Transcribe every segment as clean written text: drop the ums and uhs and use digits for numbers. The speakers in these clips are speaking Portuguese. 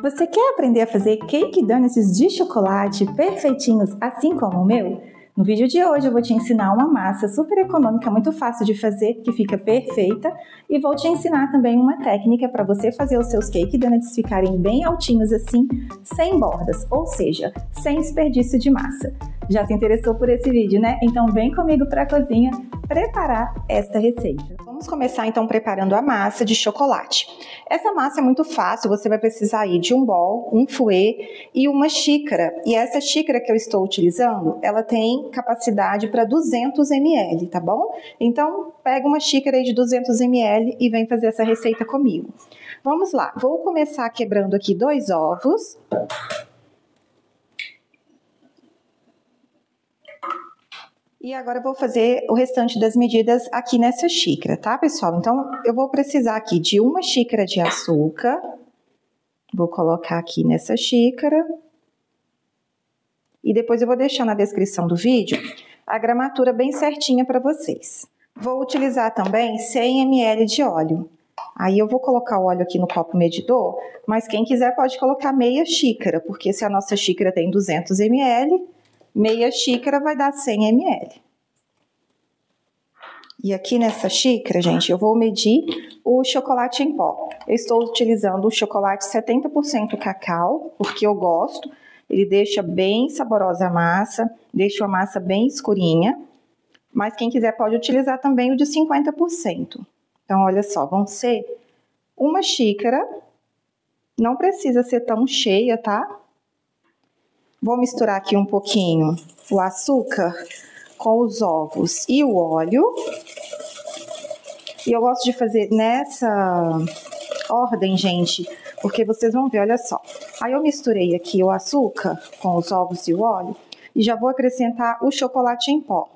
Você quer aprender a fazer cake donuts de chocolate perfeitinhos, assim como o meu? No vídeo de hoje eu vou te ensinar uma massa super econômica, muito fácil de fazer, que fica perfeita, e vou te ensinar também uma técnica para você fazer os seus cake donuts ficarem bem altinhos assim, sem bordas, ou seja, sem desperdício de massa. Já se interessou por esse vídeo, né? Então vem comigo para a cozinha preparar esta receita. Vamos começar então preparando a massa de chocolate. Essa massa é muito fácil, você vai precisar aí de um bowl, um fouet e uma xícara. E essa xícara que eu estou utilizando, ela tem capacidade para 200 ml, tá bom? Então pega uma xícara aí de 200 ml e vem fazer essa receita comigo. Vamos lá, vou começar quebrando aqui 2 ovos. E agora eu vou fazer o restante das medidas aqui nessa xícara, tá, pessoal? Então, eu vou precisar aqui de uma xícara de açúcar. Vou colocar aqui nessa xícara. E depois eu vou deixar na descrição do vídeo a gramatura bem certinha para vocês. Vou utilizar também 100 ml de óleo. Aí eu vou colocar o óleo aqui no copo medidor, mas quem quiser pode colocar meia xícara, porque se a nossa xícara tem 200 ml... meia xícara vai dar 100 ml. E aqui nessa xícara, gente, eu vou medir o chocolate em pó. Eu estou utilizando o chocolate 70% cacau, porque eu gosto. Ele deixa bem saborosa a massa, deixa a massa bem escurinha. Mas quem quiser pode utilizar também o de 50%. Então, olha só, vão ser uma xícara. Não precisa ser tão cheia, tá? Vou misturar aqui um pouquinho o açúcar com os ovos e o óleo. E eu gosto de fazer nessa ordem, gente, porque vocês vão ver, olha só. Aí eu misturei aqui o açúcar com os ovos e o óleo e já vou acrescentar o chocolate em pó.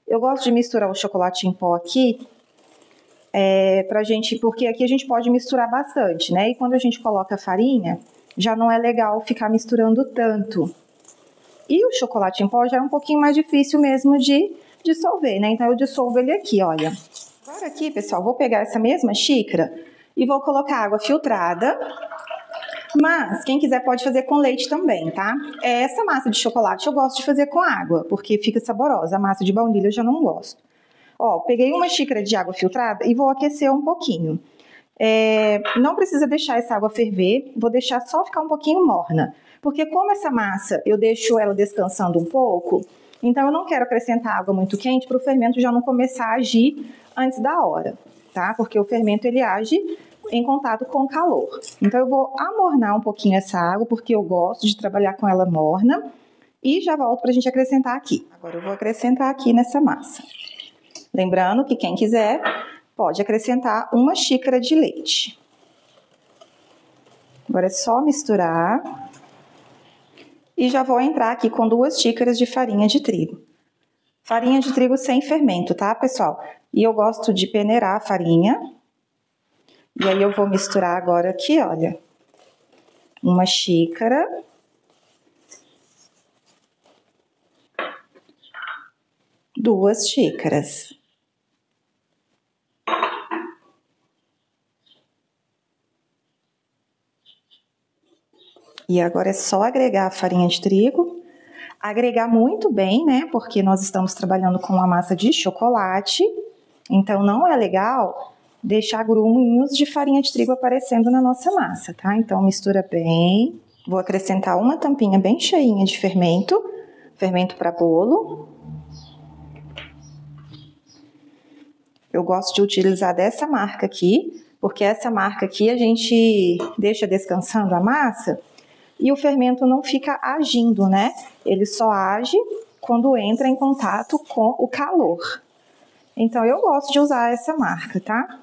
Eu gosto de misturar o chocolate em pó aqui, porque aqui a gente pode misturar bastante, né? E quando a gente coloca a farinha, já não é legal ficar misturando tanto. E o chocolate em pó já é um pouquinho mais difícil mesmo de dissolver, né? Então eu dissolvo ele aqui, olha. Agora aqui, pessoal, vou pegar essa mesma xícara e vou colocar água filtrada. Mas quem quiser pode fazer com leite também, tá? Essa massa de chocolate eu gosto de fazer com água, porque fica saborosa. A massa de baunilha eu já não gosto. Ó, peguei uma xícara de água filtrada e vou aquecer um pouquinho. Não precisa deixar essa água ferver, vou deixar só ficar um pouquinho morna. Porque como essa massa eu deixo ela descansando um pouco, então eu não quero acrescentar água muito quente para o fermento já não começar a agir antes da hora, tá? Porque o fermento ele age em contato com o calor. Então eu vou amornar um pouquinho essa água, porque eu gosto de trabalhar com ela morna. E já volto para a gente acrescentar aqui. Agora eu vou acrescentar aqui nessa massa. Lembrando que quem quiser pode acrescentar uma xícara de leite. Agora é só misturar. E já vou entrar aqui com 2 xícaras de farinha de trigo. Farinha de trigo sem fermento, tá, pessoal? E eu gosto de peneirar a farinha. E aí eu vou misturar agora aqui, olha. Uma xícara. Duas xícaras. E agora é só agregar a farinha de trigo, agregar muito bem, né? Porque nós estamos trabalhando com uma massa de chocolate, então não é legal deixar gruminhos de farinha de trigo aparecendo na nossa massa, tá? Então mistura bem. Vou acrescentar uma tampinha bem cheinha de fermento para bolo. Eu gosto de utilizar dessa marca aqui, porque essa marca aqui a gente deixa descansando a massa e o fermento não fica agindo, né? Ele só age quando entra em contato com o calor. Então, eu gosto de usar essa marca, tá?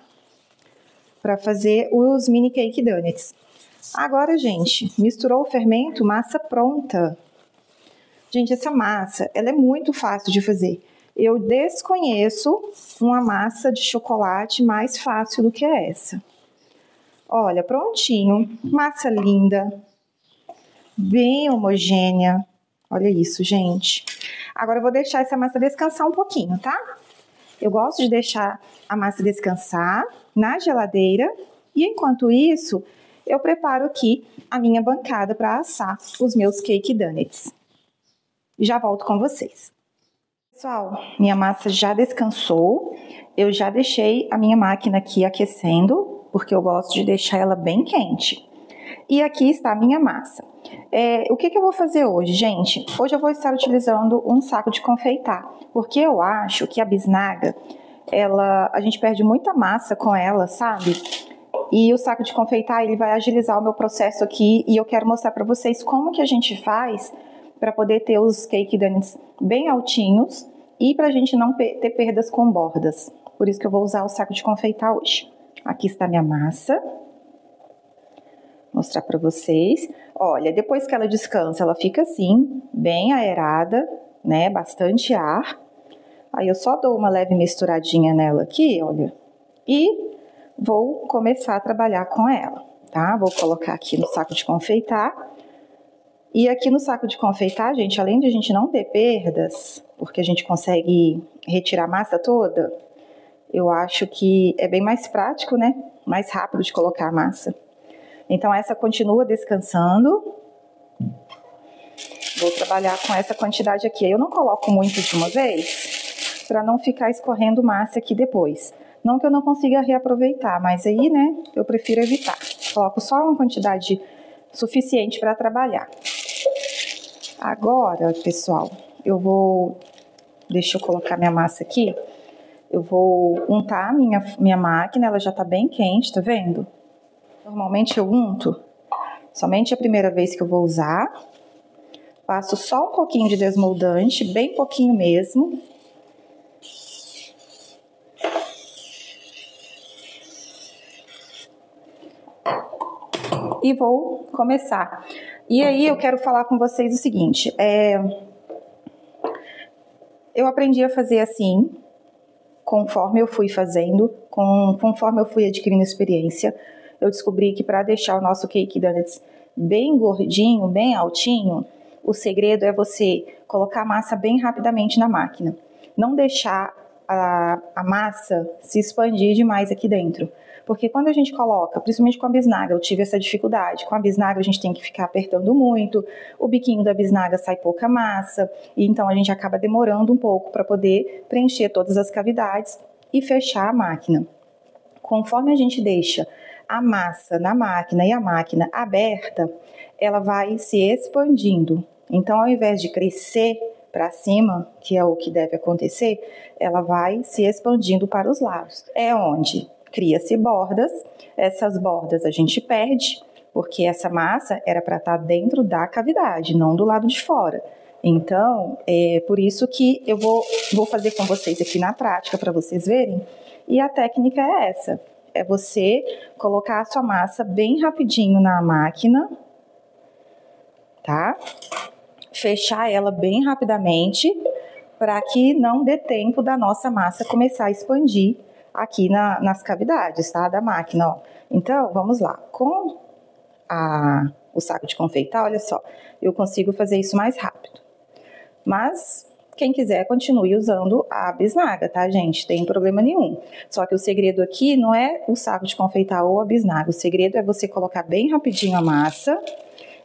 Para fazer os mini cake donuts. Agora, gente, misturou o fermento, massa pronta. Gente, essa massa, ela é muito fácil de fazer. Eu desconheço uma massa de chocolate mais fácil do que essa. Olha, prontinho. Massa linda. Bem homogênea. Olha isso, gente. Agora eu vou deixar essa massa descansar um pouquinho, tá? Eu gosto de deixar a massa descansar na geladeira. E enquanto isso, eu preparo aqui a minha bancada para assar os meus cake donuts. Já volto com vocês. Pessoal, minha massa já descansou. Eu já deixei a minha máquina aqui aquecendo, porque eu gosto de deixar ela bem quente. E aqui está a minha massa. O que eu vou fazer hoje, gente? Hoje eu vou estar utilizando um saco de confeitar, porque eu acho que a bisnaga, a gente perde muita massa com ela, sabe? E o saco de confeitar, ele vai agilizar o meu processo aqui, e eu quero mostrar para vocês como que a gente faz para poder ter os cake donuts bem altinhos e para a gente não ter perdas com bordas. Por isso que eu vou usar o saco de confeitar hoje. Aqui está a minha massa. Vou mostrar para vocês. Olha, depois que ela descansa, ela fica assim, bem aerada, né? Bastante ar. Aí eu só dou uma leve misturadinha nela aqui, olha. E vou começar a trabalhar com ela, tá? Vou colocar aqui no saco de confeitar. E aqui no saco de confeitar, gente, além de a gente não ter perdas, porque a gente consegue retirar a massa toda, eu acho que é bem mais prático, né? Mais rápido de colocar a massa. Então, essa continua descansando. Vou trabalhar com essa quantidade aqui. Eu não coloco muito de uma vez, para não ficar escorrendo massa aqui depois. Não que eu não consiga reaproveitar, mas aí, né, eu prefiro evitar. Coloco só uma quantidade suficiente para trabalhar. Agora, pessoal, deixa eu colocar minha massa aqui. Eu vou untar minha máquina, ela já tá bem quente, tá vendo? Normalmente eu unto somente a primeira vez que eu vou usar. Passo só um pouquinho de desmoldante, bem pouquinho mesmo. E vou começar. E aí eu quero falar com vocês o seguinte, eu aprendi a fazer assim, conforme eu fui fazendo, conforme eu fui adquirindo experiência. Eu descobri que para deixar o nosso cake donuts bem gordinho, bem altinho, o segredo é você colocar a massa bem rapidamente na máquina. Não deixar a massa se expandir demais aqui dentro. Porque quando a gente coloca, principalmente com a bisnaga, eu tive essa dificuldade. Com a bisnaga a gente tem que ficar apertando muito, o biquinho da bisnaga sai pouca massa, e então a gente acaba demorando um pouco para poder preencher todas as cavidades e fechar a máquina. Conforme a gente deixa a massa na máquina e a máquina aberta, ela vai se expandindo. Então, ao invés de crescer para cima, que é o que deve acontecer, ela vai se expandindo para os lados. É onde cria-se bordas, essas bordas a gente perde, porque essa massa era para estar dentro da cavidade, não do lado de fora. Então, é por isso que eu vou fazer com vocês aqui na prática, para vocês verem, e a técnica é essa, é você colocar a sua massa bem rapidinho na máquina, tá? Fechar ela bem rapidamente, para que não dê tempo da nossa massa começar a expandir aqui nas cavidades, tá? Da máquina, ó. Então, vamos lá. Com o saco de confeitar, olha só, eu consigo fazer isso mais rápido. Mas, quem quiser, continue usando a bisnaga, tá, gente? Tem problema nenhum. Só que o segredo aqui não é o saco de confeitar ou a bisnaga. O segredo é você colocar bem rapidinho a massa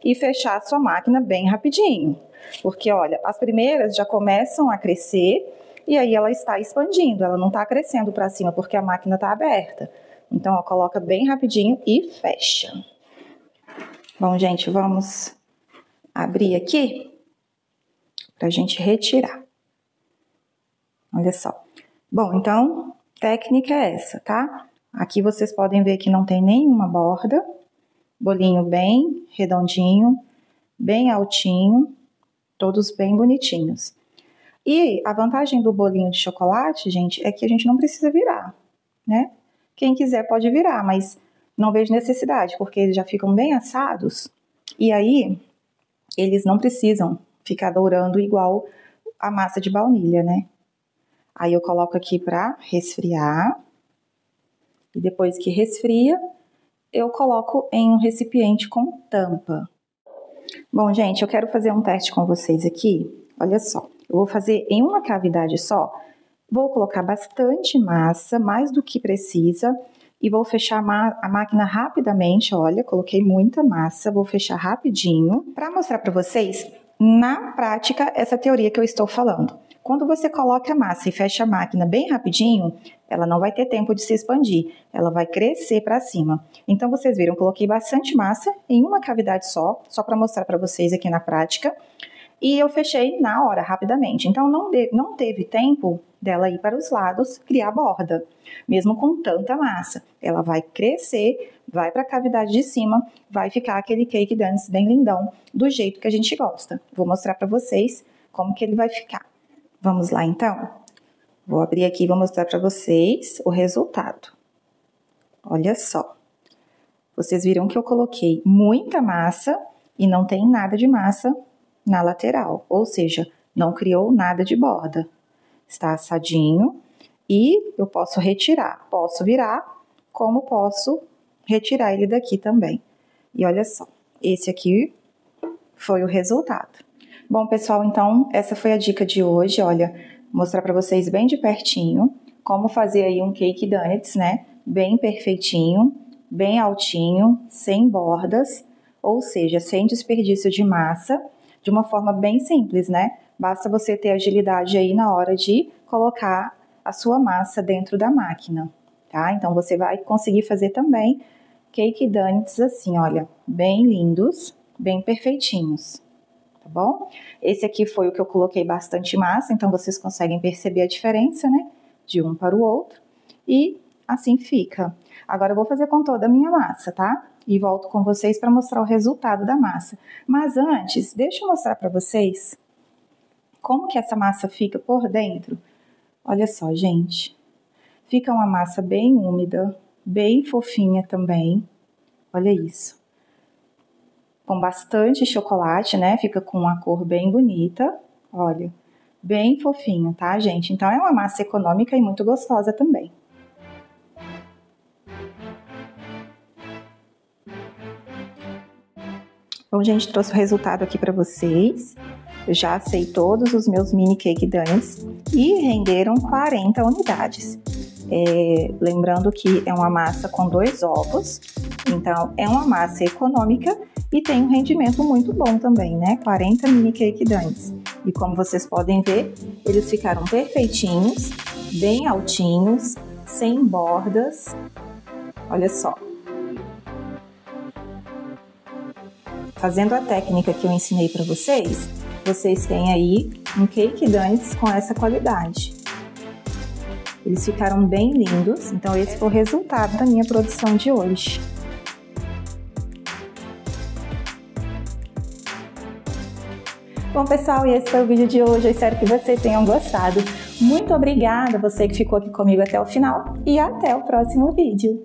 e fechar a sua máquina bem rapidinho. Porque, olha, as primeiras já começam a crescer e aí ela está expandindo, ela não está crescendo para cima porque a máquina está aberta. Então, ó, coloca bem rapidinho e fecha. Bom, gente, vamos abrir aqui para a gente retirar. Olha só. Bom, então, técnica é essa, tá? Aqui vocês podem ver que não tem nenhuma borda. Bolinho bem redondinho, bem altinho, todos bem bonitinhos. E a vantagem do bolinho de chocolate, gente, é que a gente não precisa virar, né? Quem quiser pode virar, mas não vejo necessidade, porque eles já ficam bem assados. E aí, eles não precisam ficar dourando igual a massa de baunilha, né? Aí eu coloco aqui para resfriar. E depois que resfria, eu coloco em um recipiente com tampa. Bom, gente, eu quero fazer um teste com vocês aqui. Olha só, eu vou fazer em uma cavidade só. Vou colocar bastante massa, mais do que precisa. e vou fechar a máquina rapidamente. Olha, coloquei muita massa, vou fechar rapidinho para mostrar para vocês na prática essa teoria que eu estou falando. Quando você coloca a massa e fecha a máquina bem rapidinho, ela não vai ter tempo de se expandir, ela vai crescer para cima. Então vocês viram, coloquei bastante massa em uma cavidade só para mostrar para vocês aqui na prática. E eu fechei na hora, rapidamente. Então não teve tempo dela ir para os lados, criar borda, mesmo com tanta massa. Ela vai crescer, vai para a cavidade de cima, vai ficar aquele cake dance bem lindão, do jeito que a gente gosta. Vou mostrar para vocês como que ele vai ficar. Vamos lá, então? Vou abrir aqui e vou mostrar para vocês o resultado. Olha só. Vocês viram que eu coloquei muita massa e não tem nada de massa na lateral, ou seja, não criou nada de borda. Está assadinho e eu posso retirar. Posso virar, como posso retirar ele daqui também. E olha só, esse aqui foi o resultado. Bom, pessoal, então essa foi a dica de hoje, olha, mostrar para vocês bem de pertinho como fazer aí um cake donuts, né? Bem perfeitinho, bem altinho, sem bordas, ou seja, sem desperdício de massa, de uma forma bem simples, né? Basta você ter agilidade aí na hora de colocar a sua massa dentro da máquina, tá? Então você vai conseguir fazer também cake donuts assim, olha, bem lindos, bem perfeitinhos. Tá bom? Esse aqui foi o que eu coloquei bastante massa, então vocês conseguem perceber a diferença, né? De um para o outro. E assim fica. Agora eu vou fazer com toda a minha massa, tá? E volto com vocês para mostrar o resultado da massa. Mas antes, deixa eu mostrar para vocês como que essa massa fica por dentro. Olha só, gente. Fica uma massa bem úmida, bem fofinha também. Olha isso. Com bastante chocolate, né? Fica com uma cor bem bonita, olha, bem fofinho, tá, gente? Então, é uma massa econômica e muito gostosa também. Bom, gente, trouxe o resultado aqui para vocês. Eu já assei todos os meus mini cake donuts e renderam 40 unidades. Lembrando que é uma massa com 2 ovos, então é uma massa econômica e tem um rendimento muito bom também, né? 40 mini cake donuts. E como vocês podem ver, eles ficaram perfeitinhos, bem altinhos, sem bordas. Olha só. Fazendo a técnica que eu ensinei para vocês, vocês têm aí um cake donuts com essa qualidade. Eles ficaram bem lindos, então esse foi o resultado da minha produção de hoje. Bom, pessoal, e esse foi o vídeo de hoje. Eu espero que vocês tenham gostado. Muito obrigada a você que ficou aqui comigo até o final e até o próximo vídeo.